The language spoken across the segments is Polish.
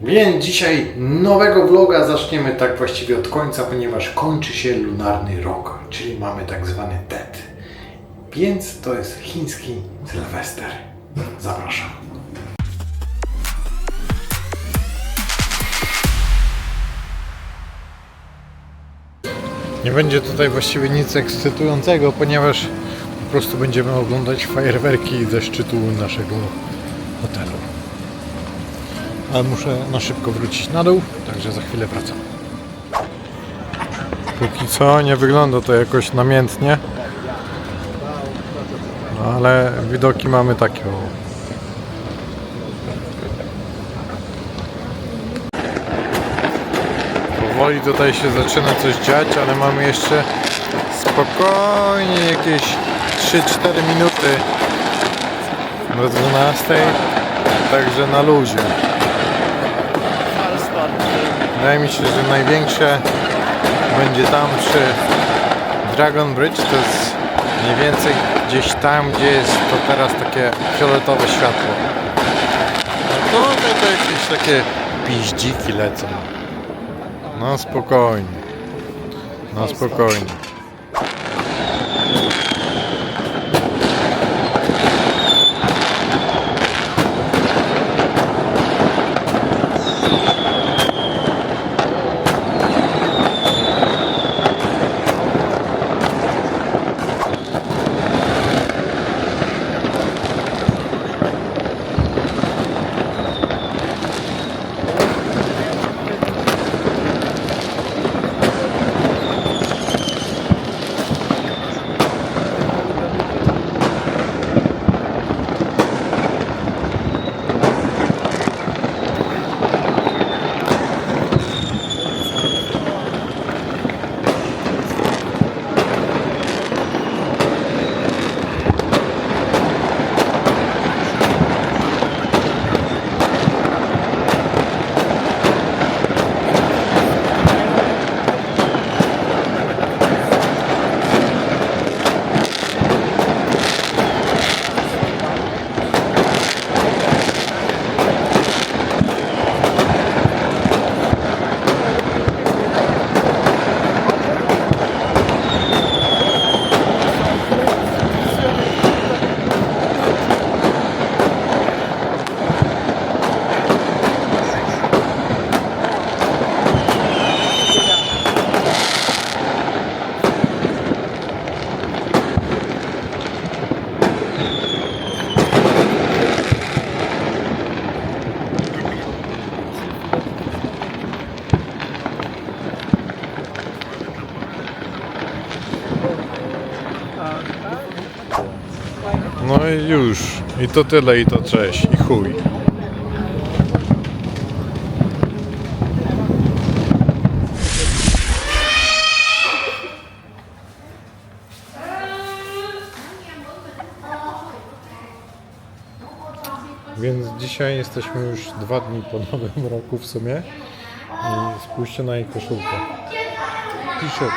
Więc dzisiaj nowego vloga zaczniemy tak właściwie od końca, ponieważ kończy się lunarny rok, czyli mamy tak zwany Tet. Więc to jest chiński Sylwester. Zapraszam. Nie będzie tutaj właściwie nic ekscytującego, ponieważ po prostu będziemy oglądać fajerwerki ze szczytu naszego hotelu. Ale muszę na szybko wrócić na dół, także za chwilę wracam. Póki co nie wygląda to jakoś namiętnie, ale widoki mamy takie. Powoli tutaj się zaczyna coś dziać, ale mamy jeszcze spokojnie jakieś 3-4 minuty do 12, także na luzie. Wydaje mi się, że największe będzie tam przy Dragon Bridge, to jest mniej więcej gdzieś tam, gdzie jest to teraz takie fioletowe światło. A to jakieś takie piździki lecą. No spokojnie. No spokojnie. No i już. I to tyle, i to cześć. I chuj. Więc dzisiaj jesteśmy już 2 dni po nowym roku w sumie. I spójrzcie na jej koszulkę. T-shirt.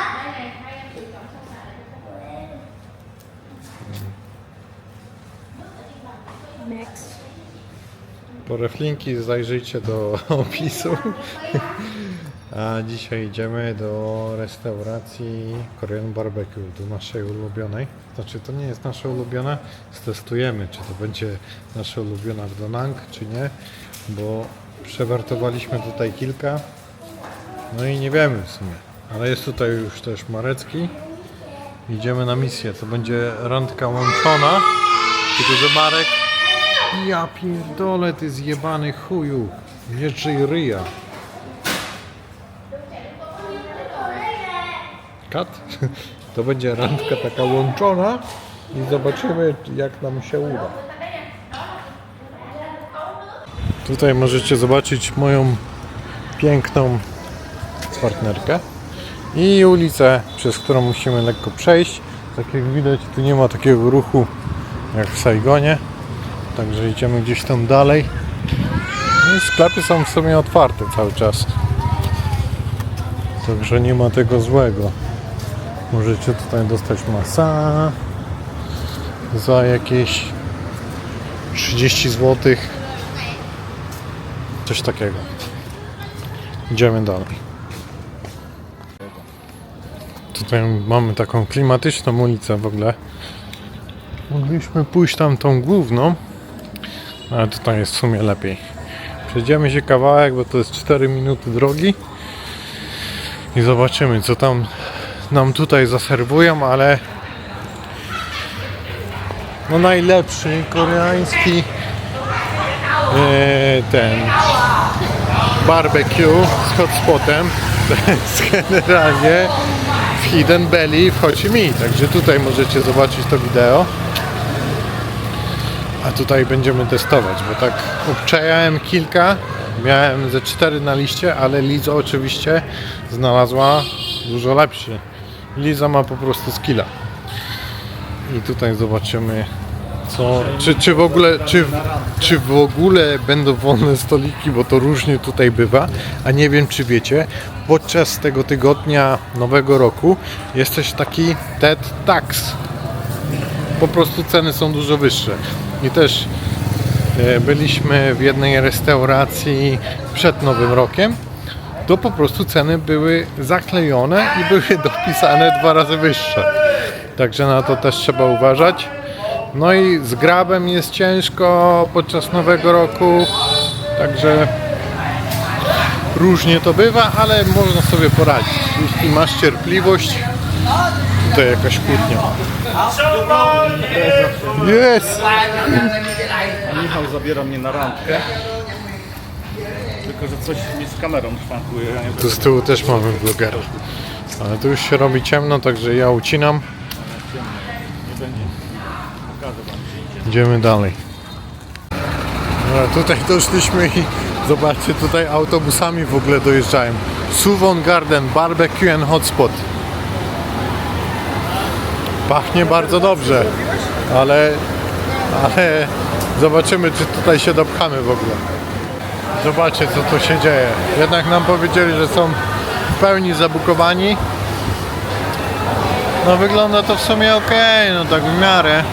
Po reflinki zajrzyjcie do opisu. A dzisiaj idziemy do restauracji Korean Barbecue, do naszej ulubionej. Znaczy to nie jest nasza ulubiona, stestujemy czy to będzie nasza ulubiona w Da Nang czy nie, bo przewartowaliśmy tutaj kilka, no i nie wiemy w sumie, ale jest tutaj już też Marecki. Idziemy na misję, to będzie randka łączona, tylko że Marek, ja pierdolę ty zjebany chuju, nie drzyj ryja. Kat? To będzie randka taka łączona i zobaczymy, jak nam się uda. Tutaj możecie zobaczyć moją piękną partnerkę i ulicę, przez którą musimy lekko przejść. Tak jak widać, tu nie ma takiego ruchu jak w Saigonie, także idziemy gdzieś tam dalej. No i sklepy są w sumie otwarte cały czas, także nie ma tego złego. Możecie tutaj dostać masaż za jakieś 30 zł. Coś takiego. Idziemy dalej. Tutaj mamy taką klimatyczną ulicę w ogóle. Mogliśmy pójść tam tą główną, ale tutaj jest w sumie lepiej. Przejdziemy się kawałek, bo to jest 4 minuty drogi i zobaczymy, co tam nam tutaj zaserwują, ale no najlepszy koreański ten barbecue z hotspotem to jest generalnie w Hidden Belly w Ho Chi Minh, także tutaj możecie zobaczyć to wideo. A tutaj będziemy testować, bo tak obczajałem kilka, miałem ze 4 na liście, ale Liza oczywiście znalazła dużo lepszy. Liza ma po prostu skilla. I tutaj zobaczymy, co, czy w ogóle będą wolne stoliki, bo to różnie tutaj bywa, a nie wiem, czy wiecie, podczas tego tygodnia Nowego Roku jest też taki TED Tax. Po prostu ceny są dużo wyższe. I też byliśmy w jednej restauracji przed Nowym Rokiem, to po prostu ceny były zaklejone i były dopisane 2 razy wyższe. Także na to też trzeba uważać. No i z grabem jest ciężko podczas Nowego Roku, także różnie to bywa, ale można sobie poradzić. Jeśli masz cierpliwość, to jakaś kłótnia. Jest! Michał zabiera mnie na randkę. Tylko, że coś mi z kamerą szwankuje. Ja nie Tu z tyłu też mamy vlogera. Ale tu już się robi ciemno, także ja ucinam. nie będzie. Pokażę wam. Idziemy dalej. Dobra, tutaj doszliśmy i zobaczcie, tutaj autobusami w ogóle dojeżdżają. Suwon Garden Barbecue and Hotspot. Pachnie bardzo dobrze, ale zobaczymy, czy tutaj się dopchamy w ogóle. Zobaczcie, co tu się dzieje. Jednak nam powiedzieli, że są w pełni zabukowani. No wygląda to w sumie ok, no tak w miarę.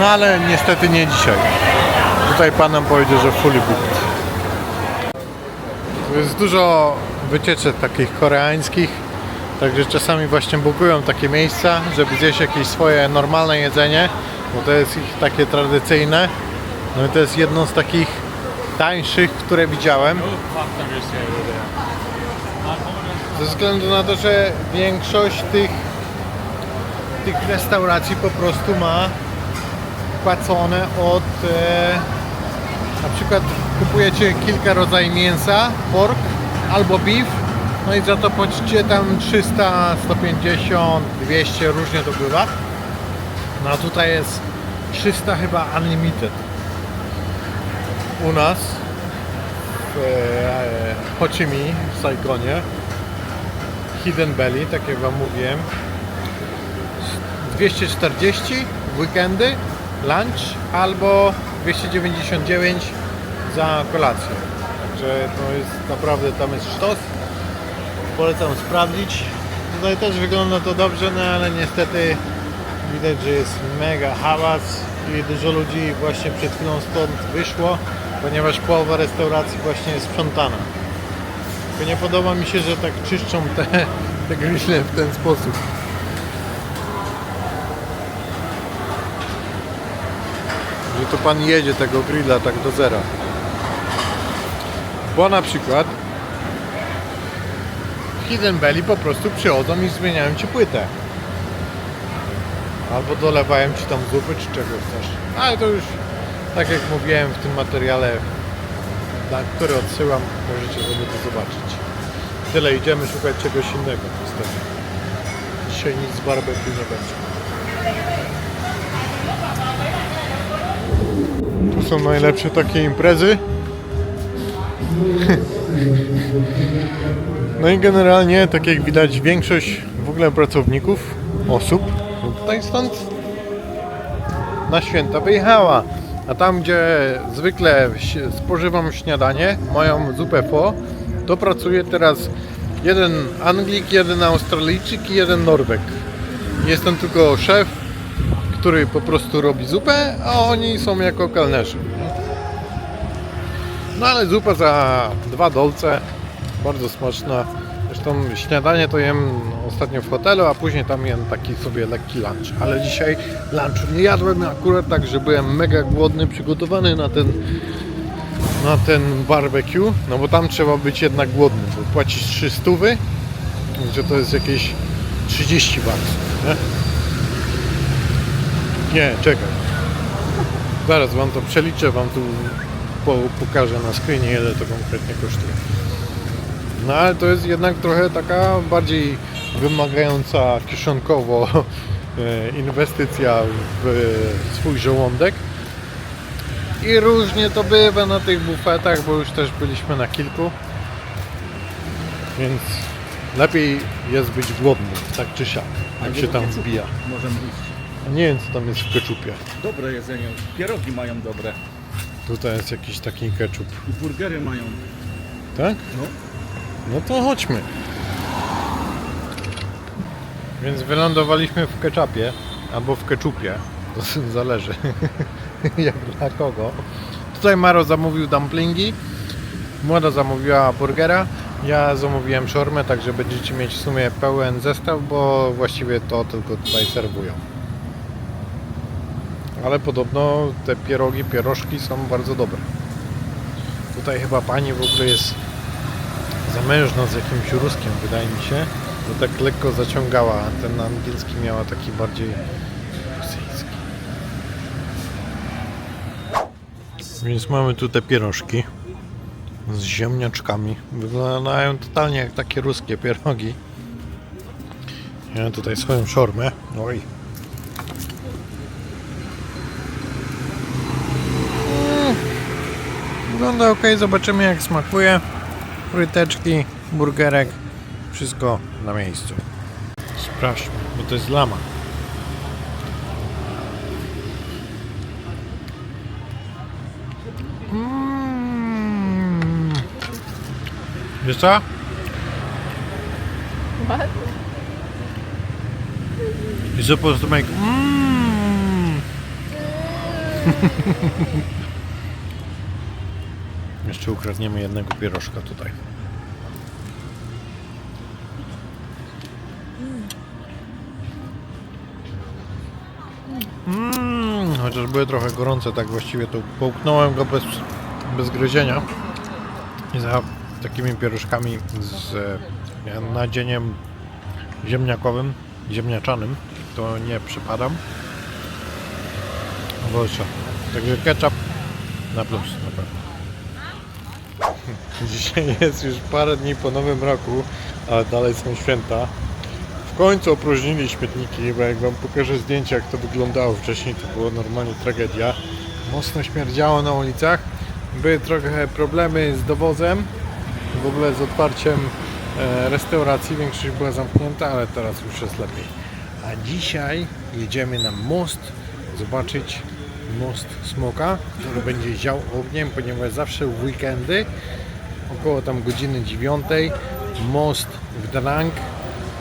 Ale niestety nie dzisiaj. Tutaj pan nam powiedział, że fully booked. Tu jest dużo wycieczek takich koreańskich, także czasami właśnie bukują takie miejsca, żeby zjeść jakieś swoje normalne jedzenie, bo to jest ich takie tradycyjne. No i to jest jedno z takich tańszych, które widziałem. Ze względu na to, że większość tych restauracji po prostu ma płacone od na przykład kupujecie kilka rodzajów mięsa, pork albo beef, no i za to płacicie tam 300, 150, 200, różnie to bywa. No a tutaj jest 300 chyba unlimited. U nas w Ho Chi Minh, w Saigonie, Hidden Belly, tak jak wam mówiłem, 240 w weekendy, lunch albo 299 za kolację. Także to jest naprawdę, tam jest sztos. Polecam sprawdzić. Tutaj też wygląda to dobrze, no ale niestety widać, że jest mega hałas i dużo ludzi właśnie przed chwilą stąd wyszło, ponieważ połowa restauracji właśnie jest sprzątana. Tylko nie podoba mi się, że tak czyszczą te grille w ten sposób. Że to pan jedzie tego grilla tak do zera. Bo na przykład w Hidden Belly po prostu przychodzą i zmieniają ci płytę. Albo dolewają ci tam zupy czy czego chcesz. Ale to już, tak jak mówiłem w tym materiale, na który odsyłam, możecie sobie to zobaczyć. Tyle, idziemy szukać czegoś innego niestety. Dzisiaj nic z barbecue nie będzie. Tu są najlepsze takie imprezy. No i generalnie, tak jak widać, większość w ogóle pracowników, osób tutaj stąd na święta wyjechała. A tam, gdzie zwykle spożywam śniadanie, moją zupę pho, to pracuje teraz jeden Anglik, jeden Australijczyk i jeden Norweg. Jest tam tylko szef, który po prostu robi zupę, a oni są jako kelnerzy. No ale zupa za 2 dolce, bardzo smaczna. Zresztą śniadanie to jem ostatnio w hotelu, a później tam jem taki sobie lekki lunch. Ale dzisiaj lunchu nie jadłem akurat tak, że byłem mega głodny, przygotowany na ten barbecue. No bo tam trzeba być jednak głodny, bo płacisz 300, że to jest jakieś 30 baksów, nie? Nie, czekaj. Zaraz wam to przeliczę, wam tu pokażę na screenie, ile to konkretnie kosztuje. No ale to jest jednak trochę taka bardziej wymagająca kieszonkowo inwestycja w swój żołądek. I różnie to bywa na tych bufetach, bo już też byliśmy na kilku. Więc lepiej jest być głodnym, tak czy siak, jak się tam wbija. Możemy iść. A nie wiem, co tam jest w keczupie. Dobre jedzenie. Pierogi mają dobre. Tutaj jest jakiś taki keczup. I burgery mają. Tak? No. No to chodźmy. Więc wylądowaliśmy w ketchupie, albo w keczupie. To zależy jak dla kogo. Tutaj Maro zamówił dumplingi, Młoda zamówiła burgera, ja zamówiłem szormę, także będziecie mieć w sumie pełen zestaw, bo właściwie to tylko tutaj serwują. Ale podobno te pierożki są bardzo dobre. Tutaj chyba pani w ogóle jest zamężna z jakimś Ruskiem, wydaje mi się, że tak lekko zaciągała, a ten angielski miała taki bardziej rosyjski. Więc mamy tu te pierożki z ziemniaczkami. Wyglądają totalnie jak takie ruskie pierogi. Ja mam tutaj swoją szormę. Oj. Wygląda ok, zobaczymy jak smakuje. Fryteczki, burgerek, wszystko na miejscu. Sprawdźmy, bo to jest lama. Wiesz co? What? You're supposed to make Jeszcze ukradniemy jednego pierożka tutaj. Chociaż były trochę gorące, tak właściwie to połknąłem go bez gryzienia. I za takimi pierożkami z nadzieniem ziemniakowym, ziemniaczanym to nie przypadam. Boże. Także ketchup na plus na pewno. Dzisiaj jest już parę dni po nowym roku, ale dalej są święta. W końcu opróżnili śmietniki, bo jak wam pokażę zdjęcia, jak to wyglądało wcześniej, to było normalnie tragedia. Mocno śmierdziało na ulicach. Były trochę problemy z dowozem, w ogóle z otwarciem restauracji. Większość była zamknięta, ale teraz już jest lepiej. A dzisiaj jedziemy na most zobaczyć most Smoka, który będzie ział ogniem, ponieważ zawsze w weekendy około tam godziny 9 most w Danang,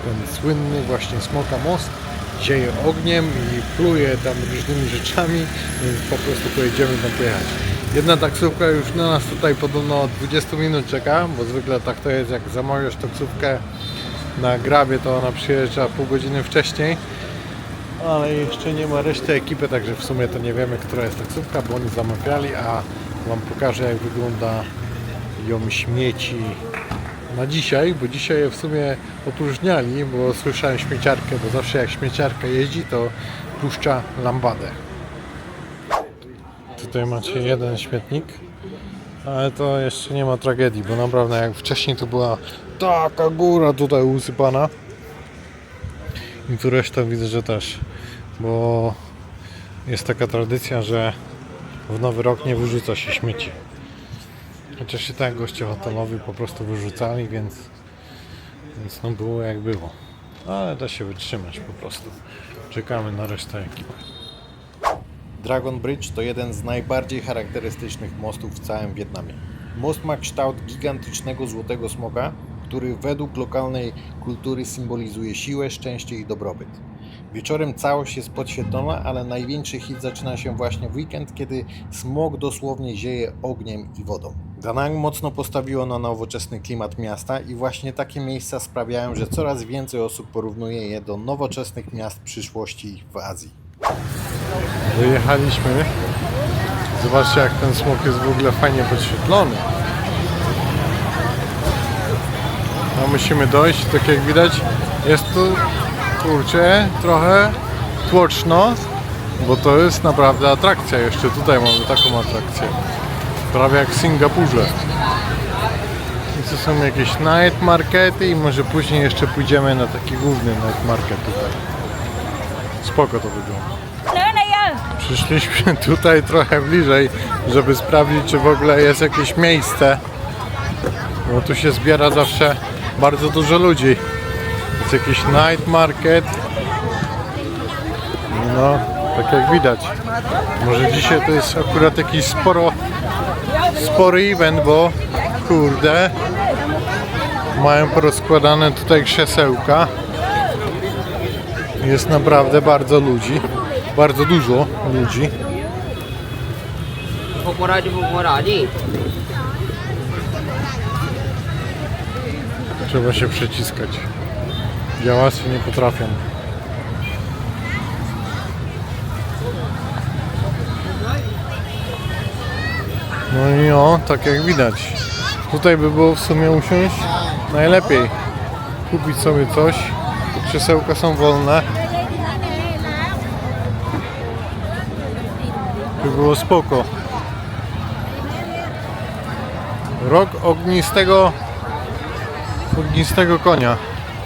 ten słynny właśnie Smoka most, zieje ogniem i pluje tam różnymi rzeczami, więc po prostu pojedziemy tam pojechać. Jedna taksówka już na nas tutaj podobno od 20 minut czeka, bo zwykle tak to jest, jak zamawiasz taksówkę na Grabie, to ona przyjeżdża pół godziny wcześniej. Ale jeszcze nie ma reszty ekipy, także w sumie to nie wiemy, która jest taksówka, bo oni zamawiali, a wam pokażę jak wygląda ją śmieci na dzisiaj, bo dzisiaj je w sumie opróżniali, bo słyszałem śmieciarkę, bo zawsze jak śmieciarka jeździ, to puszcza lambadę. Tutaj macie jeden śmietnik, ale to jeszcze nie ma tragedii, bo naprawdę jak wcześniej to była taka góra tutaj usypana. I tu reszta widzę, że też, bo jest taka tradycja, że w Nowy Rok nie wyrzuca się śmieci. Chociaż się tak goście hotelowi po prostu wyrzucali, więc no było jak było. Ale da się wytrzymać po prostu. Czekamy na resztę ekipy. Dragon Bridge to jeden z najbardziej charakterystycznych mostów w całym Wietnamie. Most ma kształt gigantycznego złotego smoka, który według lokalnej kultury symbolizuje siłę, szczęście i dobrobyt. Wieczorem całość jest podświetlona, ale największy hit zaczyna się właśnie w weekend, kiedy smog dosłownie zieje ogniem i wodą. Da Nang mocno postawiło na nowoczesny klimat miasta i właśnie takie miejsca sprawiają, że coraz więcej osób porównuje je do nowoczesnych miast przyszłości w Azji. Wyjechaliśmy. Zobaczcie, jak ten smog jest w ogóle fajnie podświetlony. No musimy dojść, tak jak widać jest tu, kurczę, trochę tłoczno, bo to jest naprawdę atrakcja. Jeszcze tutaj mamy taką atrakcję, prawie jak w Singapurze. I to są jakieś night markety i może później jeszcze pójdziemy na taki główny night market tutaj. Spoko to wygląda. Przyszliśmy tutaj trochę bliżej, żeby sprawdzić, czy w ogóle jest jakieś miejsce, bo tu się zbiera zawsze bardzo dużo ludzi. Jest jakiś night market. No, tak jak widać. Może dzisiaj to jest akurat jakiś spory event, bo kurde, mają porozkładane tutaj krzesełka. Jest naprawdę bardzo dużo ludzi. Trzeba się przyciskać. Działacze nie potrafią. No i o, tak jak widać. Tutaj by było w sumie usiąść najlepiej. Kupić sobie coś. Krzesełka są wolne. By było spoko. Rok ognistego konia.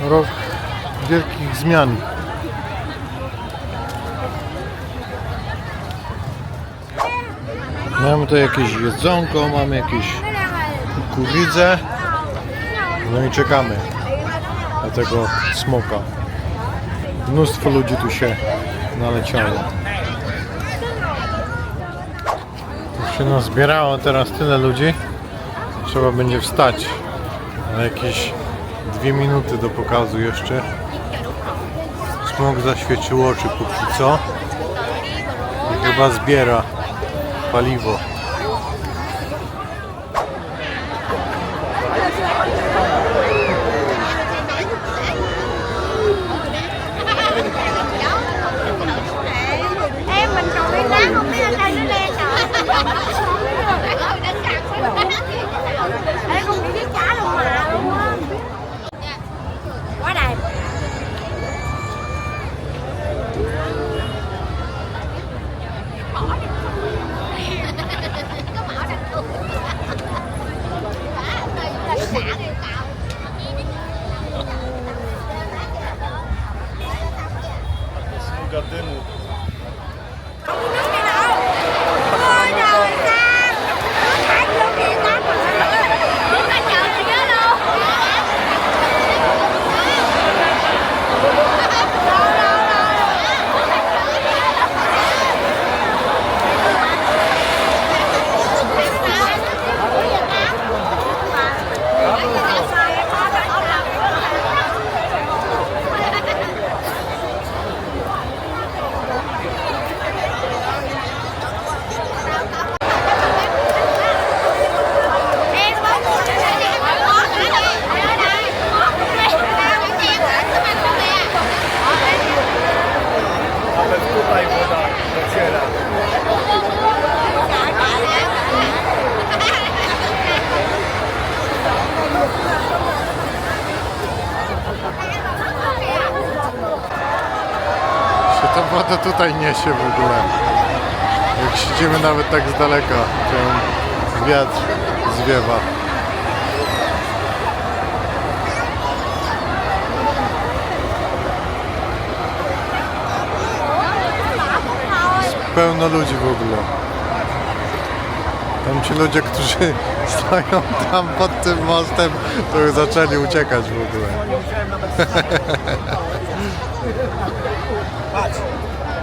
Rok wielkich zmian. Mamy tu jakieś jedzonko, mamy jakieś kukurydzę. No i czekamy na tego smoka. Mnóstwo ludzi tu się naleciało. Tu się nazbierało teraz tyle ludzi. Trzeba będzie wstać na jakieś 2 minuty do pokazu jeszcze. Smog zaświecił oczy póki co. I chyba zbiera paliwo. Em mình trồng lên lá không biết anh đây nó đen rồi. Ê, con bị biết trả luôn mà luôn á. Quá đẹp. Sługa dymu. Ôi trời ta. Nó thả vô kìa ta. Nước anh chờ thì nhớ luôn. Ale tutaj woda dociera. Się ta woda tutaj niesie w ogóle. Jak siedzimy nawet tak z daleka, to wiatr zwiewa. Pełno ludzi w ogóle. Tam ci ludzie, którzy stoją tam pod tym mostem, to już zaczęli uciekać w ogóle.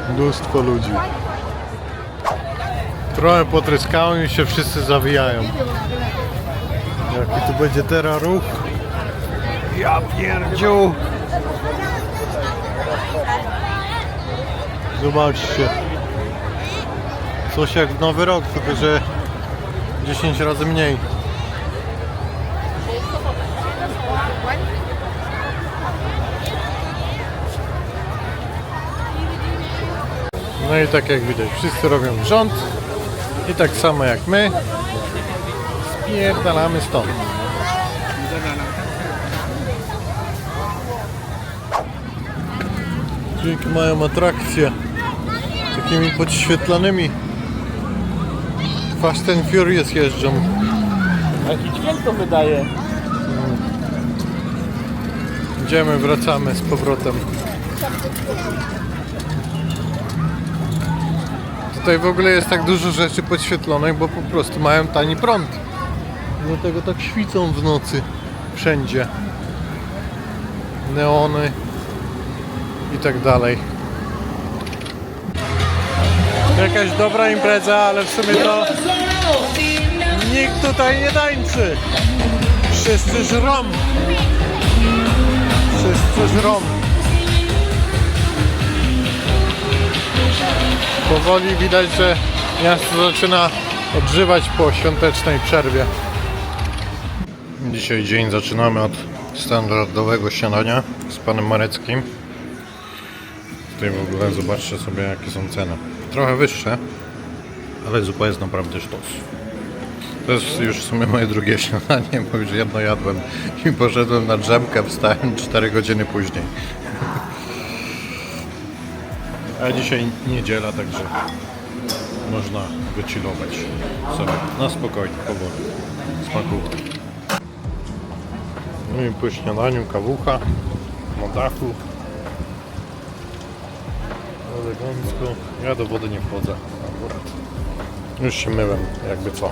Mnóstwo ludzi. Trochę potryskało i się wszyscy zawijają. Jaki tu będzie teraz ruch? Ja pierdziu! Zobaczcie. Coś jak w Nowy Rok, tylko że 10 razy mniej. No i tak jak widać, wszyscy robią rząd i tak samo jak my spierdalamy stąd. Dzięki mają atrakcje takimi podświetlanymi. Fast and Furious jeżdżą. Jaki dźwięk to wydaje? Idziemy, wracamy z powrotem. Tutaj w ogóle jest tak dużo rzeczy podświetlonych, bo po prostu mają tani prąd. Dlatego tak świcą w nocy wszędzie. Neony i tak dalej. Jakaś dobra impreza, ale w sumie to nikt tutaj nie tańczy. Wszyscy żrą. Wszyscy żrą. Powoli widać, że miasto zaczyna odżywać po świątecznej przerwie. Dzisiaj dzień zaczynamy od standardowego śniadania z panem Mareckim. Tutaj w ogóle zobaczcie sobie, jakie są ceny. Trochę wyższe, ale zupa jest naprawdę sztos. To jest już w sumie moje drugie śniadanie, bo już jedno jadłem i poszedłem na drzemkę, wstałem 4 godziny później. A dzisiaj niedziela, także można wychillować sobie na spokojnie, powoli, smakuwać. No i po śniadaniu kawucha na dachu. Elegancko. Ja do wody nie wchodzę akurat. Już się myłem, jakby co.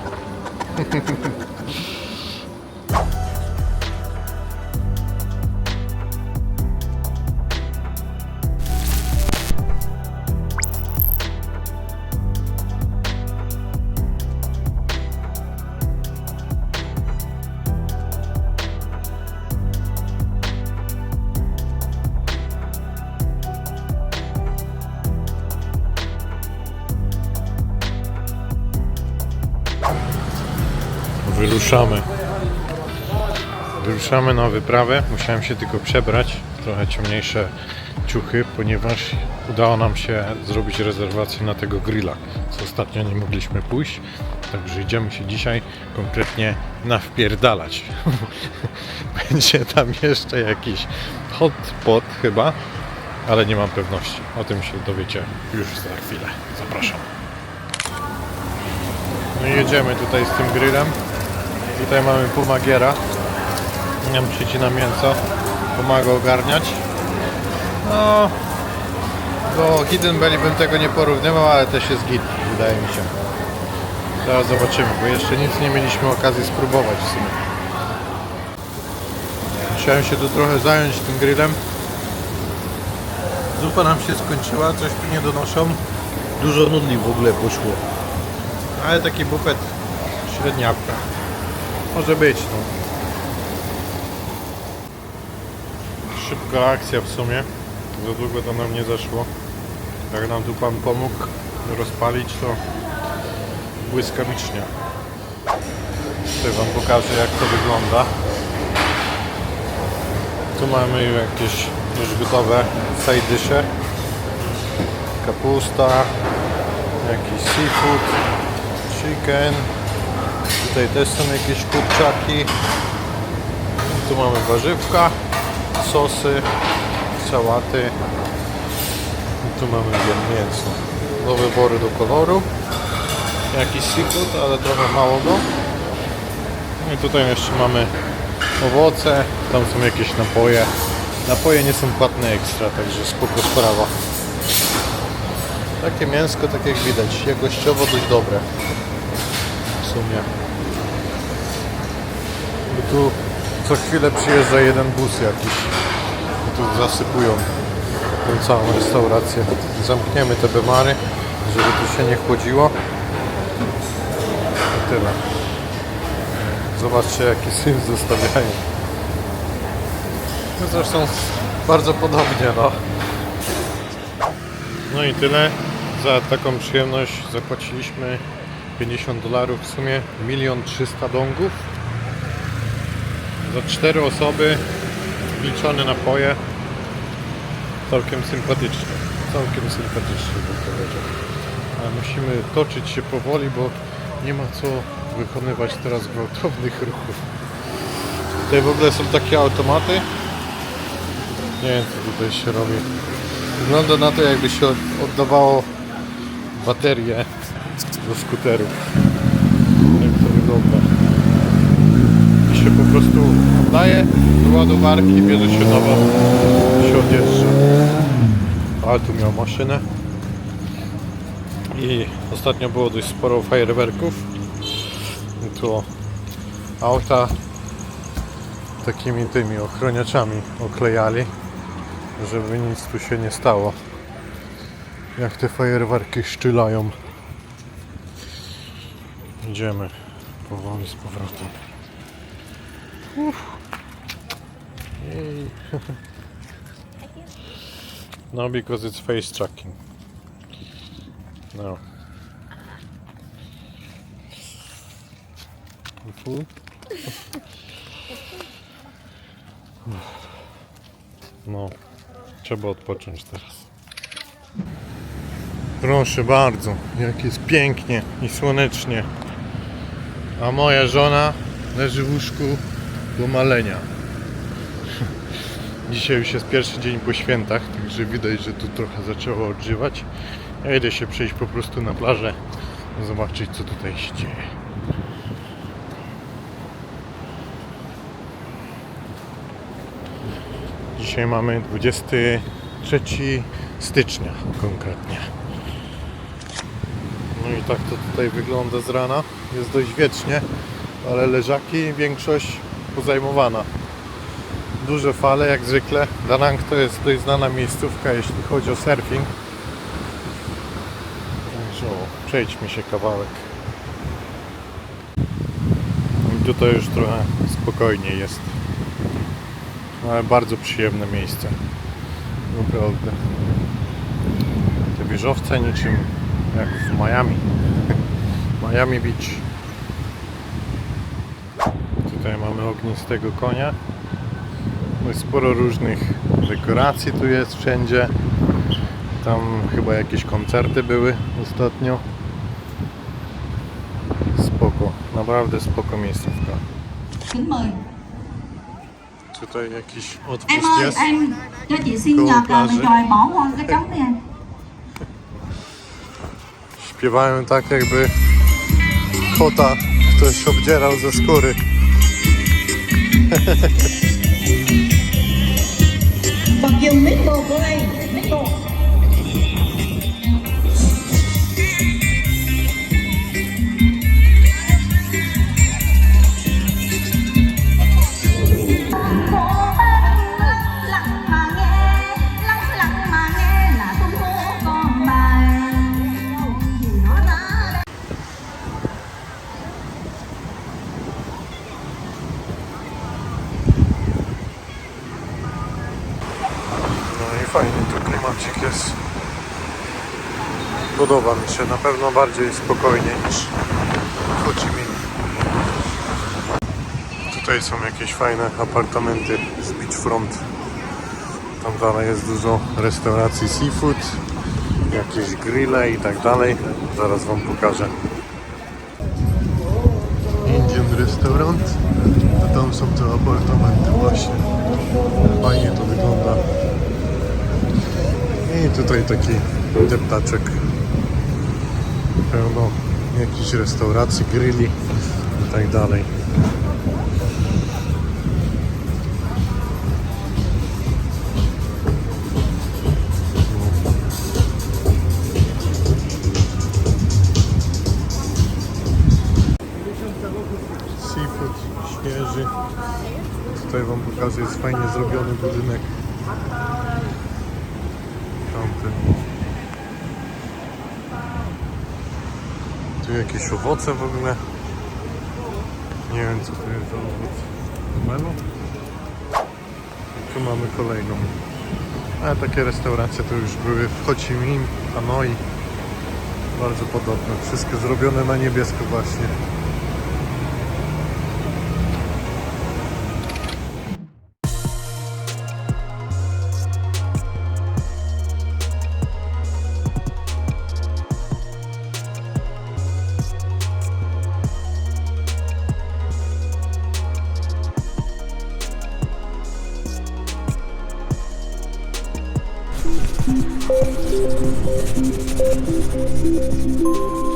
Wyruszamy na wyprawę. Musiałem się tylko przebrać w trochę ciemniejsze ciuchy, ponieważ udało nam się zrobić rezerwację na tego grilla, co ostatnio nie mogliśmy pójść. Także idziemy się dzisiaj konkretnie nawpierdalać. Będzie tam jeszcze jakiś hot pot chyba, ale nie mam pewności. O tym się dowiecie już za chwilę. Zapraszam. No i jedziemy tutaj z tym grillem. Tutaj mamy pomagiera. Nam przycina mięso. Pomaga ogarniać. No, do Hidden Belly bym tego nie porównywał, ale też jest git, wydaje mi się. Teraz zobaczymy, bo jeszcze nic nie mieliśmy okazji spróbować w sumie. Musiałem się tu trochę zająć tym grillem. Zupa nam się skończyła, coś tu nie donoszą. Dużo nudli w ogóle poszło. Ale taki bufet średniawka. Może być, no. Szybka akcja w sumie. Za długo to nam nie zeszło. Jak nam tu pan pomógł rozpalić, to błyskawicznie. Tutaj wam pokażę, jak to wygląda. Tu mamy jakieś już gotowe side dishe. Kapusta, jakiś seafood, chicken. Tutaj też są jakieś kurczaki. Tu mamy warzywka, sosy, sałaty. I tu mamy mięso. Do wyboru do koloru. Jakiś seafood, ale trochę mało go. No i tutaj jeszcze mamy owoce. Tam są jakieś napoje. Napoje nie są płatne ekstra, także spoko sprawa. Takie mięsko, tak jak widać, jakościowo dość dobre. W sumie. I tu co chwilę przyjeżdża jeden bus jakiś. I tu zasypują tą całą restaurację. Zamkniemy te bemary, żeby tu się nie chłodziło. I tyle. Zobaczcie, jaki syf zostawiają. No zresztą bardzo podobnie, no. No i tyle. Za taką przyjemność zapłaciliśmy $50, w sumie 1 300 000 dongów. Za 4 osoby, liczone napoje. Całkiem sympatycznie. Całkiem sympatycznie bym powiedział. Ale musimy toczyć się powoli, bo nie ma co wykonywać teraz gwałtownych ruchów. Tutaj w ogóle są takie automaty. Nie wiem co tutaj się robi. Wygląda na to, jakby się oddawało baterie do skuterów. Jak to wygląda. I się po prostu oddaje do ładowarki, bierze się nowa i się odjeżdża. Ale tu miał maszynę. I ostatnio było dość sporo fajerwerków. I tu auta takimi tymi ochroniaczami oklejali, żeby nic tu się nie stało. Jak te fajerwerki szczylają. Idziemy powoli z powrotem. Jej. No, because it's face tracking. No. Full. No, trzeba odpocząć teraz. Proszę bardzo, jak jest pięknie i słonecznie. A moja żona leży w łóżku do malenia. Dzisiaj już jest pierwszy dzień po świętach, także widać, że tu trochę zaczęło odżywać. Ja idę się przejść po prostu na plażę, zobaczyć co tutaj się dzieje. Dzisiaj mamy 23 stycznia konkretnie. No i tak to tutaj wygląda z rana. Jest dość wiecznie, ale leżaki większość pozajmowana. Duże fale jak zwykle. Da Nang to jest dość znana miejscówka, jeśli chodzi o surfing. Także przejdźmy się kawałek. I tutaj już trochę spokojniej jest. Ale bardzo przyjemne miejsce. Naprawdę. Te wieżowce niczym jak w Miami. Miami Beach. Tutaj mamy ognistego konia. No i sporo różnych dekoracji tu jest wszędzie. Tam chyba jakieś koncerty były ostatnio. Spoko. Naprawdę spoko miejscówka. Kính mời. Tutaj jakiś Em odpust ơi, jest. em cho chị xin Cô nhờ plaży. mình rồi bỏ qua cái trống đi anh. Śpiewają tak, jakby kota ktoś obdzierał ze skóry. Bật dùng mic bột của đây, mic bột. No i fajny tu klimacik jest. Podoba mi się, na pewno bardziej spokojnie niż w Ho Chi Minh. Tutaj są jakieś fajne apartamenty z beachfront. Tam dalej jest dużo restauracji seafood, jakieś grille i tak dalej. Zaraz wam pokażę. Indian restaurant. A tam są te apartamenty właśnie. Fajnie to wygląda. I tutaj taki deptaczek. Pełno jakichś restauracji, grilli i tak dalej. Seafood świeży. Tutaj wam pokażę, jest fajnie zrobiony budynek. Tamten. Tu jakieś owoce w ogóle. Nie wiem co to jest za owoc. Melon? I tu mamy kolejną Ale takie restauracje to już były w Ho Chi Minh, Hanoi. Bardzo podobne. Wszystkie zrobione na niebiesko właśnie. Thank you.